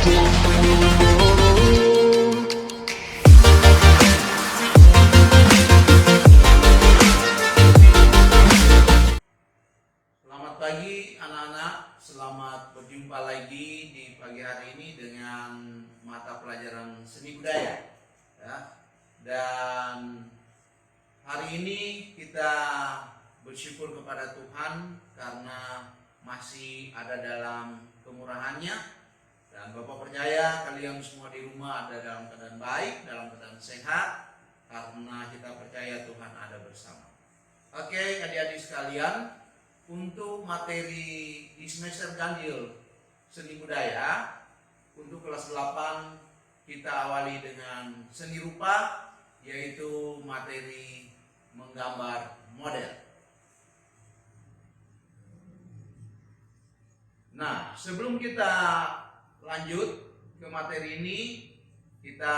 Selamat pagi anak-anak, selamat berjumpa lagi di pagi hari ini dengan mata pelajaran seni budaya ya. Dan hari ini kita bersyukur kepada Tuhan karena masih ada dalam kemurahannya. Dan Bapak percaya kalian semua di rumah ada dalam keadaan baik, dalam keadaan sehat, karena kita percaya Tuhan ada bersama. Oke, adik-adik sekalian, untuk materi di semester ganjil seni budaya untuk kelas 8 kita awali dengan seni rupa, yaitu materi menggambar model. Nah, sebelum kita lanjut ke materi ini, kita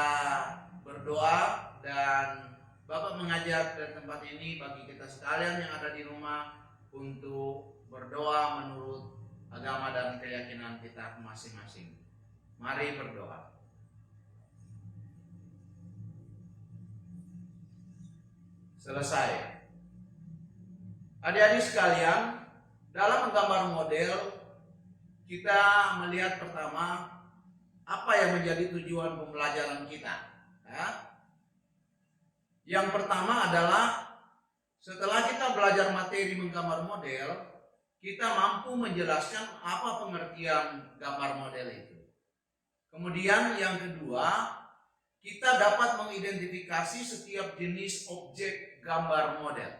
berdoa dan Bapak mengajar dari tempat ini bagi kita sekalian yang ada di rumah untuk berdoa menurut agama dan keyakinan kita masing-masing. Mari berdoa. Selesai. Adik-adik sekalian, dalam menggambar model kita melihat pertama apa yang menjadi tujuan pembelajaran kita ya. Yang pertama adalah setelah kita belajar materi menggambar model, kita mampu menjelaskan apa pengertian gambar model itu. Kemudian yang kedua, kita dapat mengidentifikasi setiap jenis objek gambar model.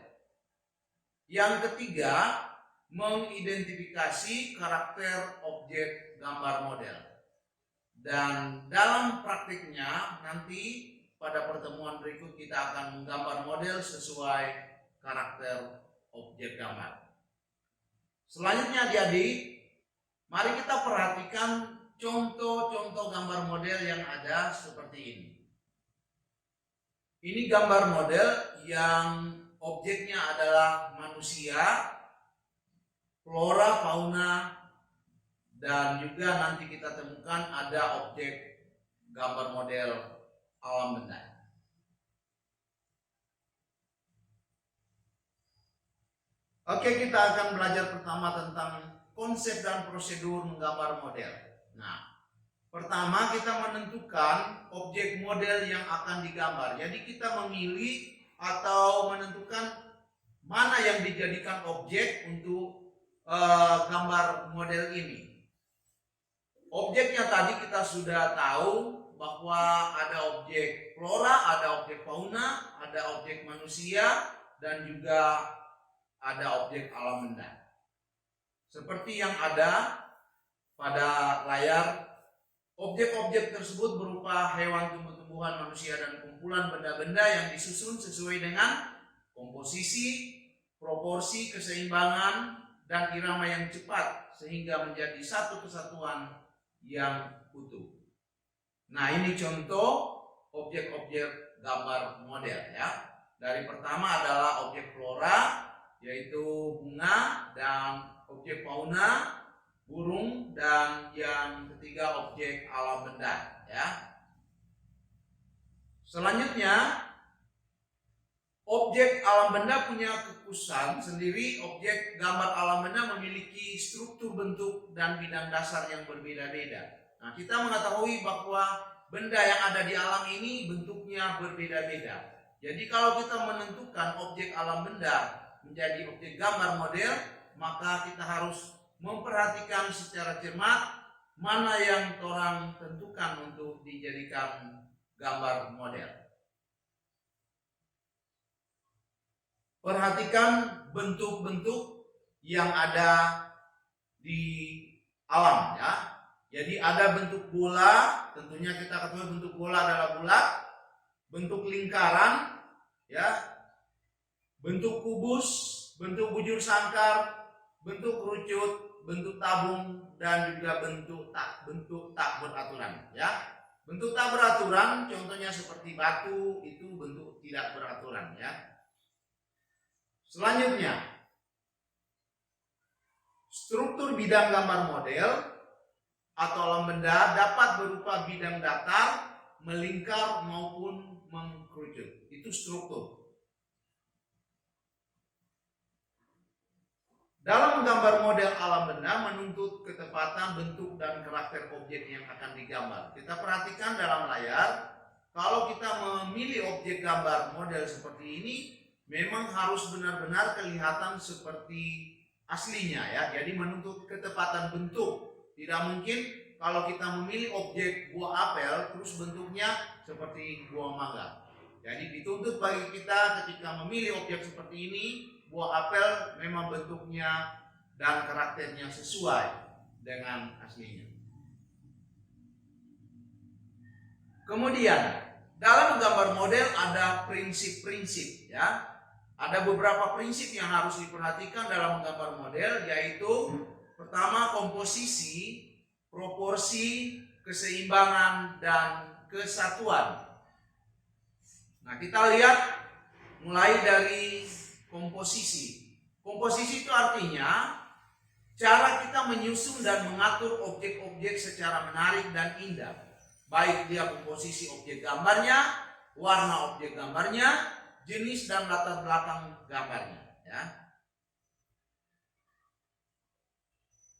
Yang ketiga, mengidentifikasi karakter objek gambar model. Dan dalam praktiknya nanti pada pertemuan berikut kita akan menggambar model sesuai karakter objek gambar. Selanjutnya adik-adik, mari kita perhatikan contoh-contoh gambar model yang ada seperti ini. Ini gambar model yang objeknya adalah manusia, flora, fauna, dan juga nanti kita temukan ada objek gambar model alam benda. Oke, kita akan belajar pertama tentang konsep dan prosedur menggambar model. Nah, pertama kita menentukan objek model yang akan digambar. Jadi kita memilih atau menentukan mana yang dijadikan objek untuk gambar model ini. Objeknya tadi kita sudah tahu bahwa ada objek flora, ada objek fauna, ada objek manusia, dan juga ada objek alam benda. Seperti yang ada pada layar, objek-objek tersebut berupa hewan, tumbuh-tumbuhan, manusia, dan kumpulan benda-benda yang disusun sesuai dengan komposisi, proporsi, keseimbangan, dan irama yang cepat sehingga menjadi satu kesatuan yang utuh. Nah, ini contoh objek-objek gambar model ya. Dari pertama adalah objek flora, yaitu bunga, dan objek fauna, burung, dan yang ketiga objek alam benda ya. Selanjutnya, objek alam benda punya kekhususan sendiri. Objek gambar alam benda memiliki struktur, bentuk, dan bidang dasar yang berbeda-beda. Nah, kita mengetahui bahwa benda yang ada di alam ini bentuknya berbeda-beda. Jadi kalau kita menentukan objek alam benda menjadi objek gambar model, maka kita harus memperhatikan secara cermat mana yang orang tentukan untuk dijadikan gambar model. Perhatikan bentuk-bentuk yang ada di alam ya. Jadi ada bentuk bola, tentunya kita ketahui bentuk bola adalah bulat, bentuk lingkaran ya, bentuk kubus, bentuk bujur sangkar, bentuk kerucut, bentuk tabung, dan juga bentuk tak beraturan ya. Bentuk tak beraturan contohnya seperti batu, itu bentuk tidak beraturan ya. Selanjutnya, struktur bidang gambar model atau alam benda dapat berupa bidang datar, melingkar maupun mengkerucut. Itu struktur. Dalam menggambar model alam benda menuntut ketepatan bentuk dan karakter objek yang akan digambar. Kita perhatikan dalam layar, kalau kita memilih objek gambar model seperti ini, memang harus benar-benar kelihatan seperti aslinya ya. Jadi menuntut ketepatan bentuk. Tidak mungkin kalau kita memilih objek buah apel terus bentuknya seperti buah mangga. Jadi dituntut bagi kita ketika memilih objek seperti ini, buah apel memang bentuknya dan karakternya sesuai dengan aslinya. Kemudian dalam menggambar model ada prinsip-prinsip ya. Ada beberapa prinsip yang harus diperhatikan dalam menggambar model, yaitu pertama komposisi, proporsi, keseimbangan, dan kesatuan. Nah, kita lihat mulai dari komposisi. Komposisi itu artinya cara kita menyusun dan mengatur objek-objek secara menarik dan indah. Baik dia komposisi objek gambarnya, warna objek gambarnya, jenis dan latar belakang gambarnya. Ya.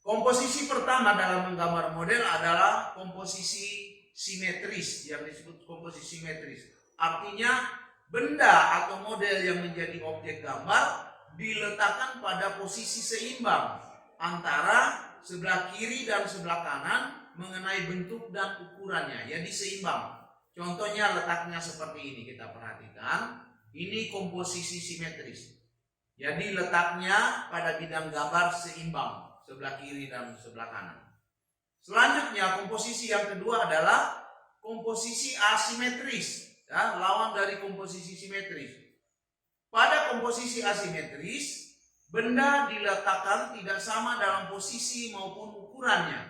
Komposisi pertama dalam menggambar model adalah komposisi simetris, yang disebut komposisi simetris. Artinya benda atau model yang menjadi objek gambar diletakkan pada posisi seimbang antara sebelah kiri dan sebelah kanan mengenai bentuk dan ukurannya. Jadi seimbang. Contohnya letaknya seperti ini, kita perhatikan. Ini komposisi simetris. Jadi letaknya pada bidang gambar seimbang, sebelah kiri dan sebelah kanan. Selanjutnya komposisi yang kedua adalah komposisi asimetris, ya, lawan dari komposisi simetris. Pada komposisi asimetris, benda diletakkan tidak sama dalam posisi maupun ukurannya.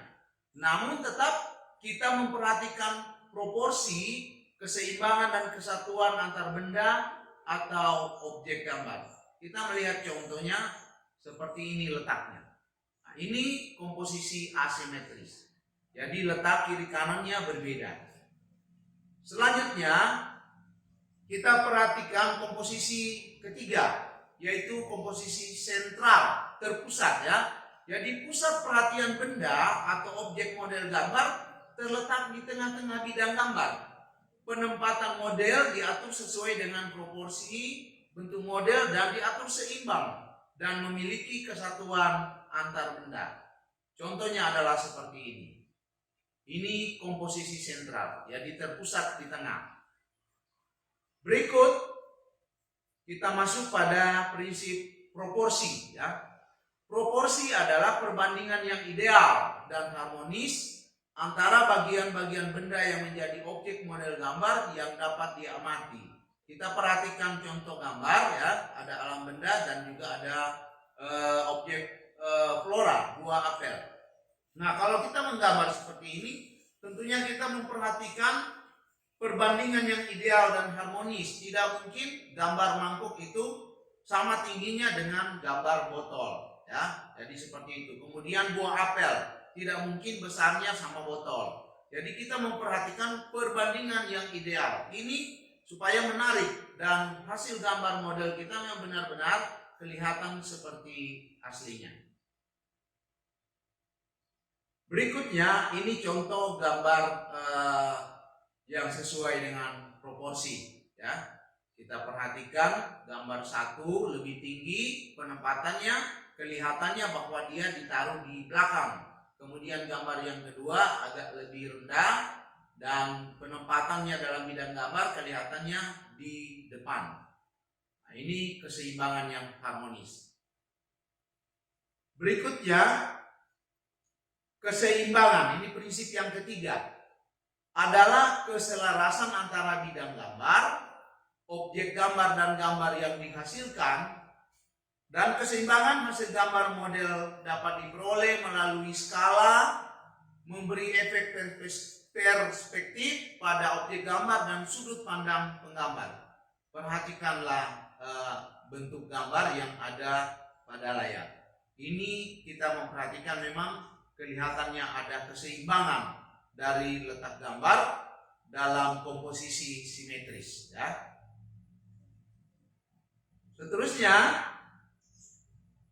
Namun tetap kita memperhatikan proporsi, keseimbangan dan kesatuan antar benda atau objek gambar. Kita melihat contohnya seperti ini letaknya. Nah, ini komposisi asimetris. Jadi letak kiri kanannya berbeda. Selanjutnya kita perhatikan komposisi ketiga, yaitu komposisi sentral, terpusat ya. Jadi pusat perhatian benda atau objek model gambar terletak di tengah-tengah bidang gambar. Penempatan model diatur sesuai dengan proporsi bentuk model dan diatur seimbang dan memiliki kesatuan antar benda. Contohnya adalah seperti ini. Ini komposisi sentral, jadi terpusat di tengah. Berikut kita masuk pada prinsip proporsi ya. Proporsi adalah perbandingan yang ideal dan harmonis antara bagian-bagian benda yang menjadi objek model gambar yang dapat diamati. Kita perhatikan contoh gambar ya, ada alam benda dan juga ada objek flora, buah apel. Nah, kalau kita menggambar seperti ini, tentunya kita memperhatikan perbandingan yang ideal dan harmonis. Tidak mungkin gambar mangkuk itu sama tingginya dengan gambar botol ya. Jadi seperti itu. Kemudian buah apel tidak mungkin besarnya sama botol. Jadi kita memperhatikan perbandingan yang ideal. Ini supaya menarik dan hasil gambar model kita yang benar-benar kelihatan seperti aslinya. Berikutnya ini contoh gambar yang sesuai dengan proporsi ya. Kita perhatikan gambar satu lebih tinggi penempatannya, kelihatannya bahwa dia ditaruh di belakang. Kemudian gambar yang kedua agak lebih rendah dan penempatannya dalam bidang gambar kelihatannya di depan. Nah, ini keseimbangan yang harmonis. Berikutnya keseimbangan, ini prinsip yang ketiga, adalah keselarasan antara bidang gambar, objek gambar dan gambar yang dihasilkan. Dan keseimbangan hasil gambar model dapat diperoleh melalui skala, memberi efek perspektif pada objek gambar dan sudut pandang penggambar. Perhatikanlah bentuk gambar yang ada pada layar. Ini kita memperhatikan memang kelihatannya ada keseimbangan dari letak gambar dalam komposisi simetris ya. Seterusnya,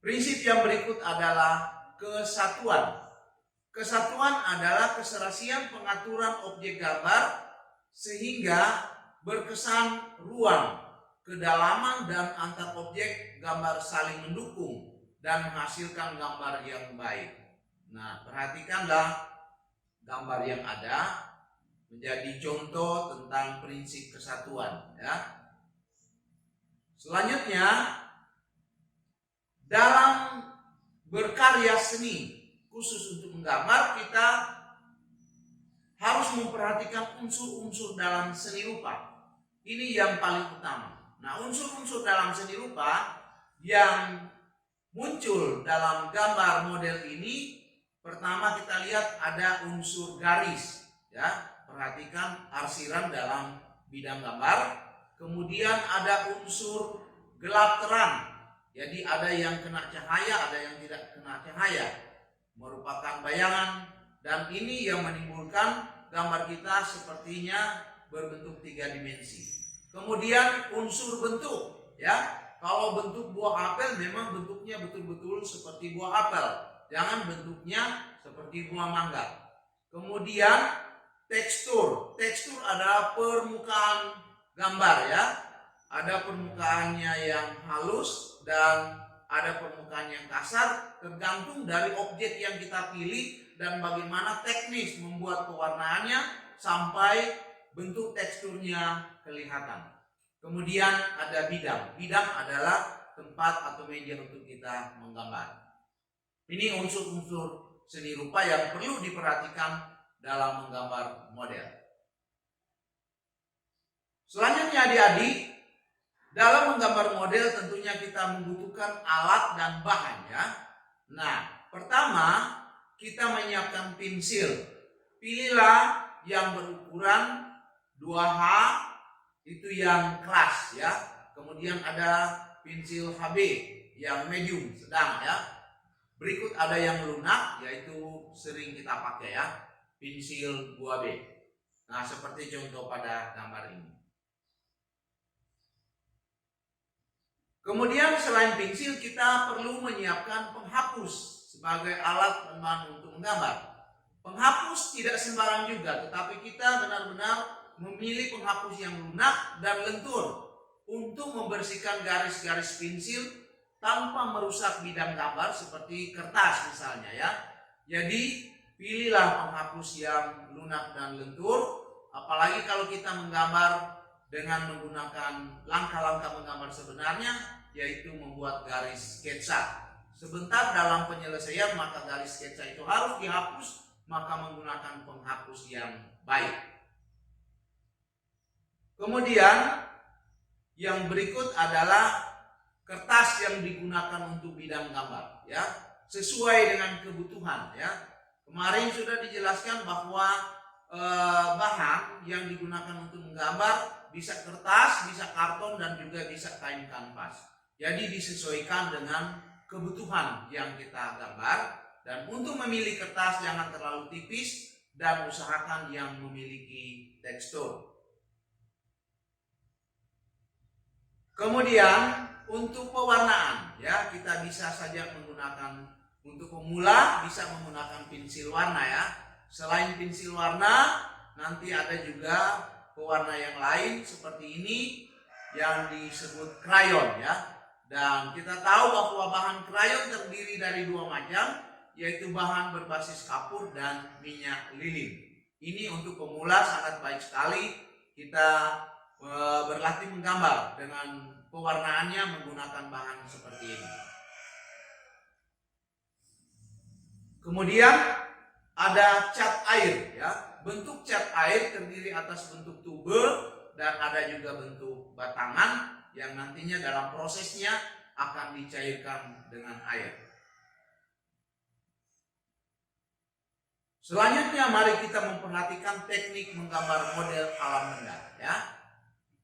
prinsip yang berikut adalah kesatuan. Kesatuan adalah keserasian pengaturan objek gambar sehingga berkesan ruang, kedalaman dan antar objek gambar saling mendukung dan menghasilkan gambar yang baik. Nah, perhatikanlah gambar yang ada menjadi contoh tentang prinsip kesatuan ya. Selanjutnya, dalam berkarya seni khusus untuk menggambar, kita harus memperhatikan unsur-unsur dalam seni rupa. Ini yang paling utama. Nah, unsur-unsur dalam seni rupa yang muncul dalam gambar model ini, pertama kita lihat ada unsur garis ya. Perhatikan arsiran dalam bidang gambar. Kemudian ada unsur gelap terang. Jadi ada yang kena cahaya, ada yang tidak kena cahaya. Merupakan bayangan, dan ini yang menimbulkan gambar kita sepertinya berbentuk 3 dimensi. Kemudian unsur bentuk ya. Kalau bentuk buah apel memang bentuknya betul-betul seperti buah apel. Jangan bentuknya seperti buah mangga. Kemudian tekstur. Tekstur adalah permukaan gambar ya. Ada permukaannya yang halus dan ada permukaan yang kasar, tergantung dari objek yang kita pilih dan bagaimana teknis membuat pewarnaannya sampai bentuk teksturnya kelihatan. Kemudian ada bidang. Bidang adalah tempat atau media untuk kita menggambar. Ini unsur-unsur seni rupa yang perlu diperhatikan dalam menggambar model. Selanjutnya adik-adik, dalam menggambar model tentunya kita membutuhkan alat dan bahan ya. Nah, pertama kita menyiapkan pensil. Pilihlah yang berukuran 2H, itu yang keras ya. Kemudian ada pensil HB yang medium, sedang ya. Berikut ada yang lunak, yaitu sering kita pakai ya, pensil 2B. Nah, seperti contoh pada gambar ini. Kemudian selain pensil, kita perlu menyiapkan penghapus sebagai alat peneman untuk menggambar. Penghapus tidak sembarang juga, tetapi kita benar-benar memilih penghapus yang lunak dan lentur untuk membersihkan garis-garis pensil tanpa merusak bidang gambar seperti kertas misalnya ya. Jadi pilihlah penghapus yang lunak dan lentur, apalagi kalau kita menggambar dengan menggunakan langkah-langkah menggambar sebenarnya, yaitu membuat garis sketsa. Sebentar dalam penyelesaian maka garis sketsa itu harus dihapus, maka menggunakan penghapus yang baik. Kemudian yang berikut adalah kertas yang digunakan untuk bidang gambar ya, sesuai dengan kebutuhan ya. Kemarin sudah dijelaskan bahwa bahan yang digunakan untuk menggambar bisa kertas, bisa karton, dan juga bisa kain kanvas. Jadi disesuaikan dengan kebutuhan yang kita gambar, dan untuk memilih kertas jangan terlalu tipis dan usahakan yang memiliki tekstur. Kemudian untuk pewarnaan ya, kita bisa saja menggunakan, untuk pemula bisa menggunakan pensil warna ya. Selain pensil warna, nanti ada juga pewarna yang lain seperti ini yang disebut krayon ya. Dan kita tahu bahwa bahan krayon terdiri dari 2 macam, yaitu bahan berbasis kapur dan minyak lilin. Ini untuk pemula sangat baik sekali kita berlatih menggambar dengan pewarnaannya menggunakan bahan seperti ini. Kemudian ada cat air ya. Bentuk cat air terdiri atas bentuk tube dan ada juga bentuk batangan yang nantinya dalam prosesnya akan dicairkan dengan air. Selanjutnya mari kita memperhatikan teknik menggambar model alam benda ya.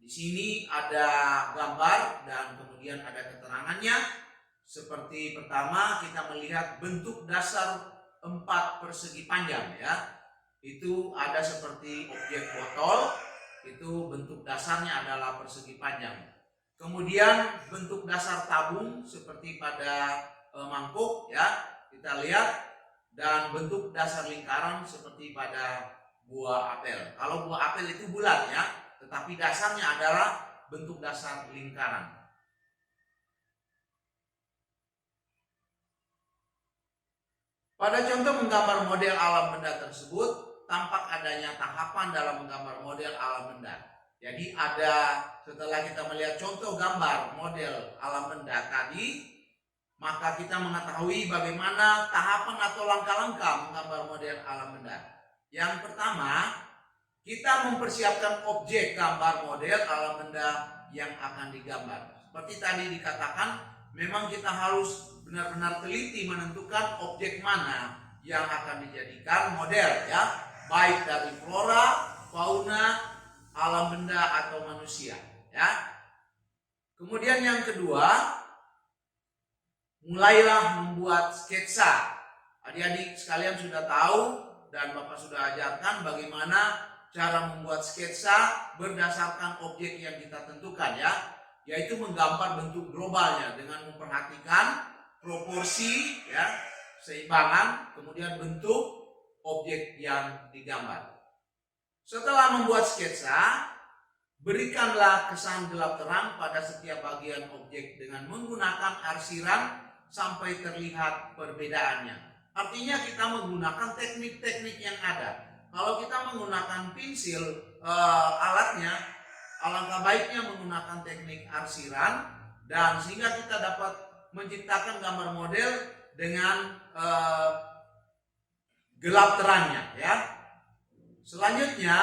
Di sini ada gambar dan kemudian ada keterangannya. Seperti pertama kita melihat bentuk dasar 4 persegi panjang ya. Itu ada seperti objek botol, itu bentuk dasarnya adalah persegi panjang. Kemudian bentuk dasar tabung seperti pada mangkuk ya, kita lihat, dan bentuk dasar lingkaran seperti pada buah apel. Kalau buah apel itu bulat ya, tetapi dasarnya adalah bentuk dasar lingkaran. Pada contoh menggambar model alam benda tersebut, tampak adanya tahapan dalam menggambar model alam benda. Jadi setelah kita melihat contoh gambar model alam benda tadi, maka kita mengetahui bagaimana tahapan atau langkah-langkah menggambar model alam benda. Yang pertama, kita mempersiapkan objek gambar model alam benda yang akan digambar. Seperti tadi dikatakan, memang kita harus benar-benar teliti menentukan objek mana yang akan dijadikan model ya, baik dari flora, fauna, alam benda atau manusia ya. Kemudian yang kedua, mulailah membuat sketsa. Adik-adik sekalian sudah tahu dan Bapak sudah ajarkan bagaimana cara membuat sketsa berdasarkan objek yang kita tentukan ya, yaitu menggambar bentuk globalnya dengan memperhatikan proporsi ya, seimbangan, kemudian bentuk objek yang digambar. Setelah membuat sketsa, berikanlah kesan gelap terang pada setiap bagian objek dengan menggunakan arsiran sampai terlihat perbedaannya. Artinya kita menggunakan teknik-teknik yang ada. Kalau kita menggunakan pensil alatnya, alangkah baiknya menggunakan teknik arsiran, dan sehingga kita dapat menciptakan gambar model dengan gelap terangnya ya. Selanjutnya,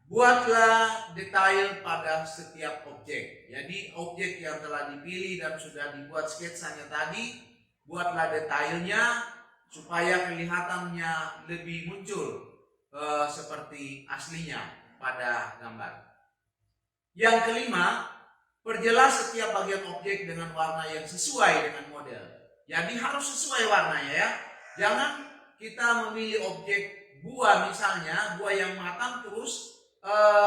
buatlah detail pada setiap objek. Jadi objek yang telah dipilih dan sudah dibuat sketsanya tadi, buatlah detailnya supaya kelihatannya lebih muncul seperti aslinya pada gambar. Yang kelima, perjelas setiap bagian objek dengan warna yang sesuai dengan model. Jadi harus sesuai warnanya ya. Jangan kita memilih objek buah misalnya, buah yang matang terus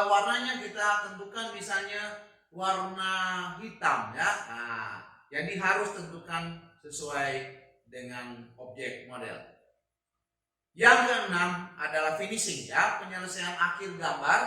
warnanya kita tentukan misalnya warna hitam ya. Nah, jadi harus tentukan sesuai dengan objek model. Yang keenam adalah finishing ya, penyelesaian akhir gambar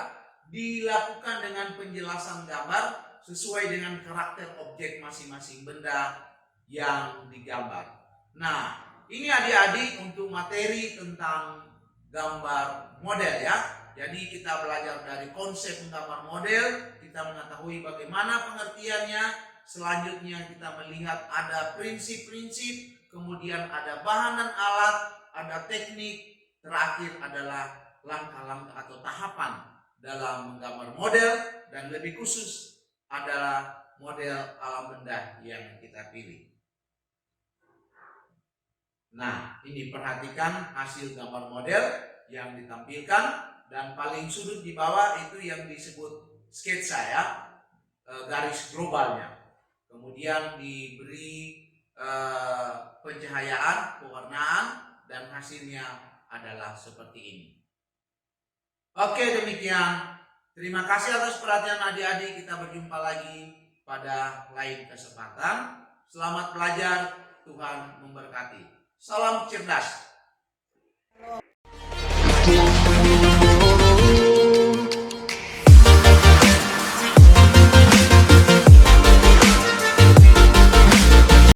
dilakukan dengan penjelasan gambar sesuai dengan karakter objek masing-masing benda yang digambar. Nah, ini adik-adik untuk materi tentang gambar model ya. Jadi kita belajar dari konsep menggambar model, kita mengetahui bagaimana pengertiannya. Selanjutnya kita melihat ada prinsip-prinsip, kemudian ada bahan dan alat, ada teknik, terakhir adalah langkah-langkah atau tahapan dalam menggambar model, dan lebih khusus adalah model alam benda yang kita pilih. Nah, ini perhatikan hasil gambar model yang ditampilkan, dan paling sudut di bawah itu yang disebut sketsa ya, garis globalnya. Kemudian diberi pencahayaan, pewarnaan, dan hasilnya adalah seperti ini. Oke, demikian. Terima kasih atas perhatian adik-adik. Kita berjumpa lagi pada lain kesempatan. Selamat belajar, Tuhan memberkati. Salam cerdas.